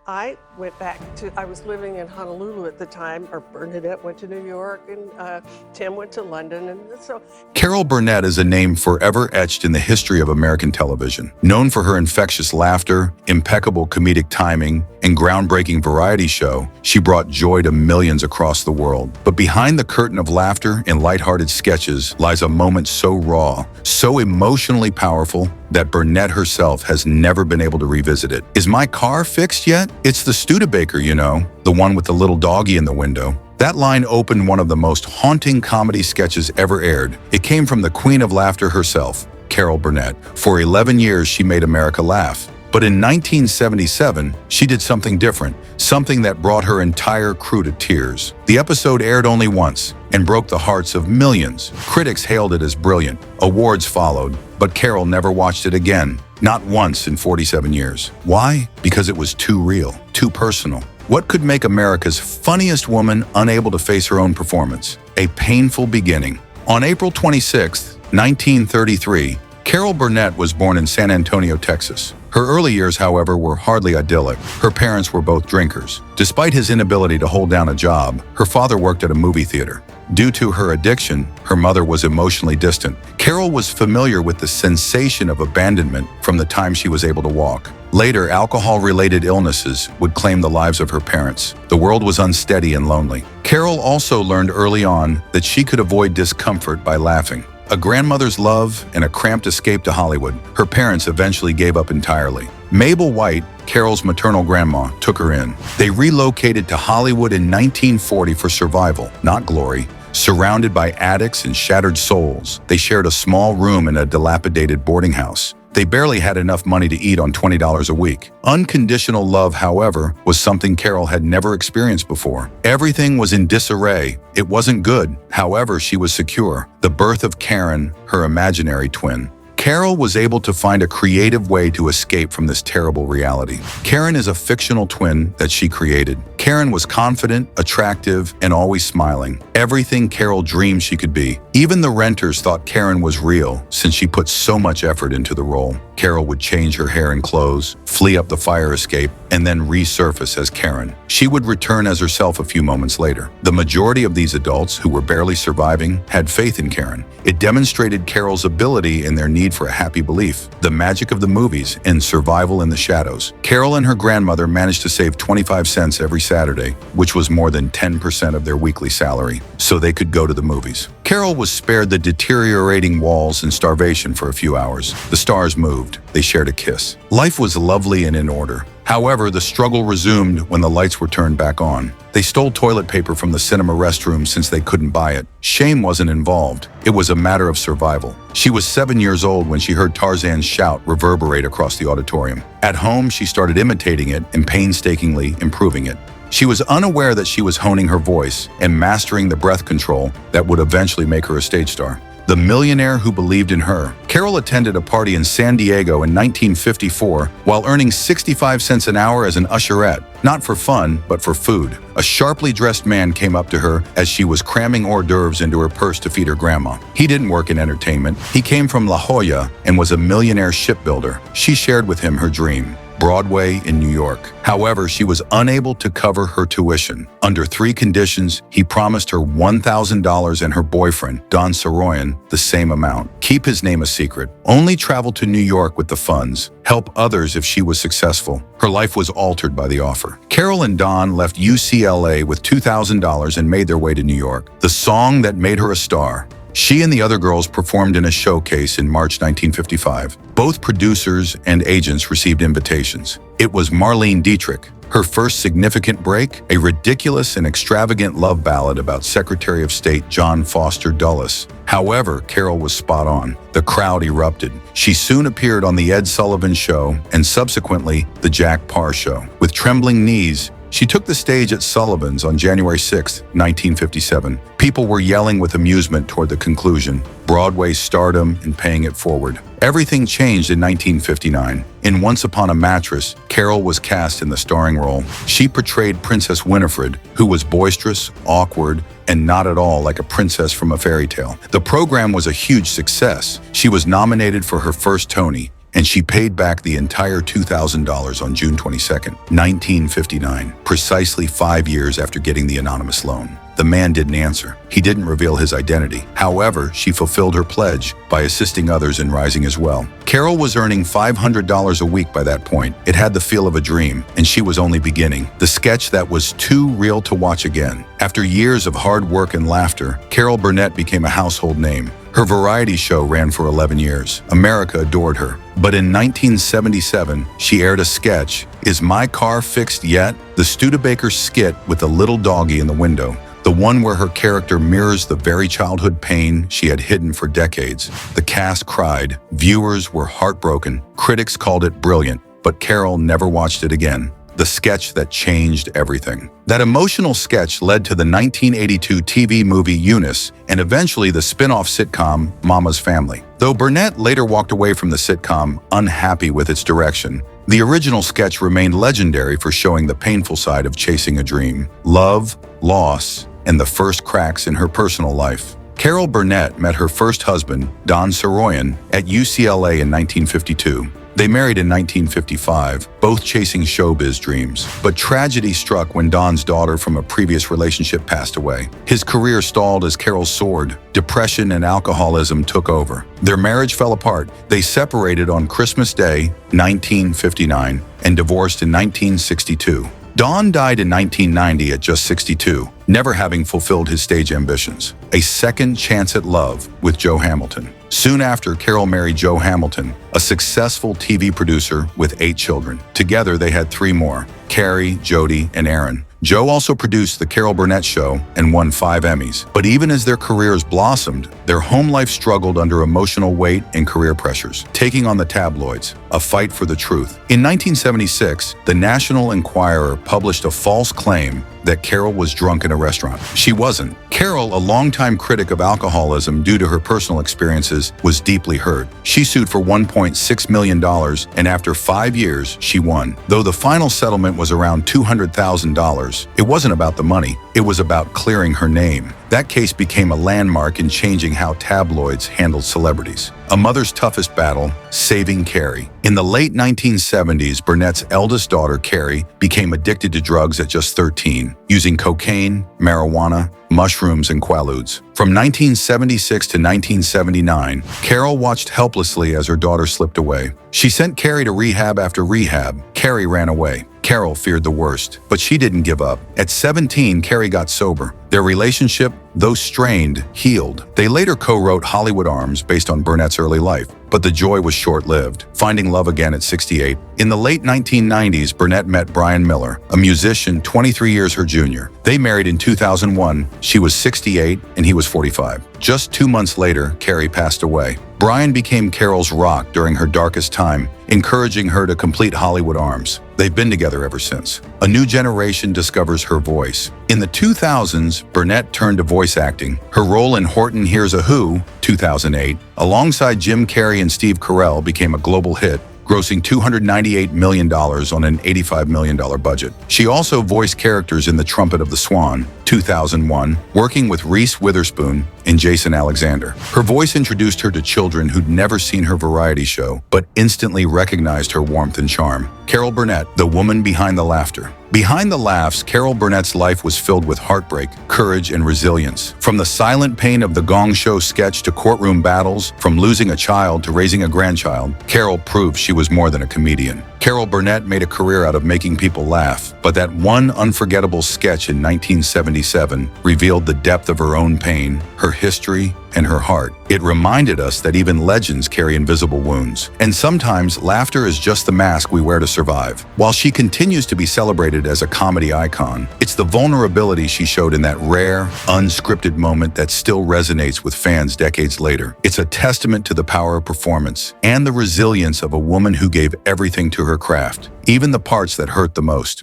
I went back to, I was living in Honolulu at the time, or Bernadette went to New York, and Tim went to London, and so. Carol Burnett is a name forever etched in the history of American television. Known for her infectious laughter, impeccable comedic timing, and groundbreaking variety show, she brought joy to millions across the world. But behind the curtain of laughter and lighthearted sketches lies a moment so raw, so emotionally powerful, that Burnett herself has never been able to revisit it. Is my car fixed yet? It's the Studebaker, you know, the one with the little doggy in the window. That line opened one of the most haunting comedy sketches ever aired. It came from the queen of laughter herself, Carol Burnett. For 11 years, she made America laugh. But in 1977, she did something different, something that brought her entire crew to tears. The episode aired only once and broke the hearts of millions. Critics hailed it as brilliant. Awards followed, but Carol never watched it again. Not once in 47 years. Why? Because it was too real, too personal. What could make America's funniest woman unable to face her own performance? A painful beginning. On April 26, 1933, Carol Burnett was born in San Antonio, Texas. Her early years, however, were hardly idyllic. Her parents were both drinkers. Despite his inability to hold down a job, her father worked at a movie theater. Due to her addiction, her mother was emotionally distant. Carol was familiar with the sensation of abandonment from the time she was able to walk. Later, alcohol-related illnesses would claim the lives of her parents. The world was unsteady and lonely. Carol also learned early on that she could avoid discomfort by laughing. A grandmother's love and a cramped escape to Hollywood, her parents eventually gave up entirely. Mabel White, Carol's maternal grandma, took her in. They relocated to Hollywood in 1940 for survival, not glory. Surrounded by addicts and shattered souls, they shared a small room in a dilapidated boarding house. They barely had enough money to eat on $20 a week. Unconditional love, however, was something Carol had never experienced before. Everything was in disarray. It wasn't good. However, she was secure. The birth of Karen, her imaginary twin. Carol was able to find a creative way to escape from this terrible reality. Karen is a fictional twin that she created. Karen was confident, attractive, and always smiling. Everything Carol dreamed she could be. Even the renters thought Karen was real since she put so much effort into the role. Carol would change her hair and clothes, flee up the fire escape, and then resurface as Karen. She would return as herself a few moments later. The majority of these adults, who were barely surviving, had faith in Karen. It demonstrated Carol's ability and their need for a happy belief. The magic of the movies and survival in the shadows. Carol and her grandmother managed to save 25 cents every Saturday, which was more than 10% of their weekly salary, so they could go to the movies. Carol was spared the deteriorating walls and starvation for a few hours. The stars moved. They shared a kiss. Life was lovely and in order. However, the struggle resumed when the lights were turned back on. They stole toilet paper from the cinema restroom since they couldn't buy it. Shame wasn't involved. It was a matter of survival. She was 7 years old when she heard Tarzan's shout reverberate across the auditorium. At home, she started imitating it and painstakingly improving it. She was unaware that she was honing her voice and mastering the breath control that would eventually make her a stage star. The millionaire who believed in her. Carol attended a party in San Diego in 1954 while earning 65 cents an hour as an usherette, not for fun, but for food. A sharply dressed man came up to her as she was cramming hors d'oeuvres into her purse to feed her grandma. He didn't work in entertainment. He came from La Jolla and was a millionaire shipbuilder. She shared with him her dream. Broadway in New York. However, she was unable to cover her tuition. Under 3 conditions, he promised her $1,000 and her boyfriend, Don Soroyan, the same amount. Keep his name a secret. Only travel to New York with the funds. Help others if she was successful. Her life was altered by the offer. Carol and Don left UCLA with $2,000 and made their way to New York. The song that made her a star. She and the other girls performed in a showcase in March 1955. Both producers and agents received invitations. It was Marlene Dietrich. Her first significant break, a ridiculous and extravagant love ballad about Secretary of State John Foster Dulles. However, Carol was spot on. The crowd erupted. She soon appeared on The Ed Sullivan Show and subsequently The Jack Paar Show. With trembling knees, she took the stage at Sullivan's on January 6, 1957. People were yelling with amusement toward the conclusion, Broadway's stardom and paying it forward. Everything changed in 1959. In Once Upon a Mattress, Carol was cast in the starring role. She portrayed Princess Winifred, who was boisterous, awkward, and not at all like a princess from a fairy tale. The program was a huge success. She was nominated for her first Tony and she paid back the entire $2,000 on June 22, 1959, precisely 5 years after getting the anonymous loan. The man didn't answer. He didn't reveal his identity. However, she fulfilled her pledge by assisting others in rising as well. Carol was earning $500 a week by that point. It had the feel of a dream, and she was only beginning. The sketch that was too real to watch again. After years of hard work and laughter, Carol Burnett became a household name. Her variety show ran for 11 years. America adored her. But in 1977, she aired a sketch, Is My Car Fixed Yet? The Studebaker skit with the little doggy in the window. The one where her character mirrors the very childhood pain she had hidden for decades. The cast cried, viewers were heartbroken, critics called it brilliant, but Carol never watched it again. The sketch that changed everything. That emotional sketch led to the 1982 TV movie Eunice and eventually the spin-off sitcom Mama's Family. Though Burnett later walked away from the sitcom unhappy with its direction, the original sketch remained legendary for showing the painful side of chasing a dream, love, loss, and the first cracks in her personal life. Carol Burnett met her first husband, Don Soroyan, at UCLA in 1952. They married in 1955, both chasing showbiz dreams. But tragedy struck when Don's daughter from a previous relationship passed away. His career stalled as Carol soared. Depression and alcoholism took over. Their marriage fell apart. They separated on Christmas Day, 1959, and divorced in 1962. Don died in 1990 at just 62, never having fulfilled his stage ambitions. A second chance at love with Joe Hamilton. Soon after, Carol married Joe Hamilton, a successful TV producer with 8 children. Together, they had 3 more, Carrie, Jody, and Aaron. Joe also produced The Carol Burnett Show and won 5 Emmys. But even as their careers blossomed, their home life struggled under emotional weight and career pressures, taking on the tabloids, a fight for the truth. In 1976, the National Enquirer published a false claim that Carol was drunk in a restaurant. She wasn't. Carol, a longtime critic of alcoholism due to her personal experiences, was deeply hurt. She sued for $1.6 million, and after 5 years, she won. Though the final settlement was around $200,000, it wasn't about the money. It was about clearing her name. That case became a landmark in changing how tabloids handled celebrities. A mother's toughest battle, saving Carrie. In the late 1970s, Burnett's eldest daughter, Carrie, became addicted to drugs at just 13, using cocaine, marijuana, mushrooms, and quaaludes. From 1976 to 1979, Carol watched helplessly as her daughter slipped away. She sent Carrie to rehab after rehab. Carrie ran away. Carol feared the worst, but she didn't give up. At 17, Carrie got sober. Their relationship, though strained, healed. They later co-wrote Hollywood Arms based on Burnett's early life, but the joy was short-lived, finding love again at 68. In the late 1990s, Burnett met Brian Miller, a musician 23 years her junior. They married in 2001. She was 68 and he was 45. Just 2 months later, Carrie passed away. Brian became Carol's rock during her darkest time, encouraging her to complete Hollywood Arms. They've been together ever since. A new generation discovers her voice. In the 2000s, Burnett turned to voice acting. Her role in Horton Hears a Who, 2008, alongside Jim Carrey and Steve Carell, became a global hit, grossing $298 million on an $85 million budget. She also voiced characters in The Trumpet of the Swan, 2001, working with Reese Witherspoon and Jason Alexander. Her voice introduced her to children who'd never seen her variety show, but instantly recognized her warmth and charm. Carol Burnett, the woman behind the laughter. Behind the laughs, Carol Burnett's life was filled with heartbreak, courage, and resilience. From the silent pain of the Gong Show sketch to courtroom battles, from losing a child to raising a grandchild, Carol proved she was more than a comedian. Carol Burnett made a career out of making people laugh, but that one unforgettable sketch in 1977 revealed the depth of her own pain, her history, and her heart. It reminded us that even legends carry invisible wounds. And sometimes laughter is just the mask we wear to survive. While she continues to be celebrated as a comedy icon, it's the vulnerability she showed in that rare, unscripted moment that still resonates with fans decades later. It's a testament to the power of performance and the resilience of a woman who gave everything to her craft, even the parts that hurt the most.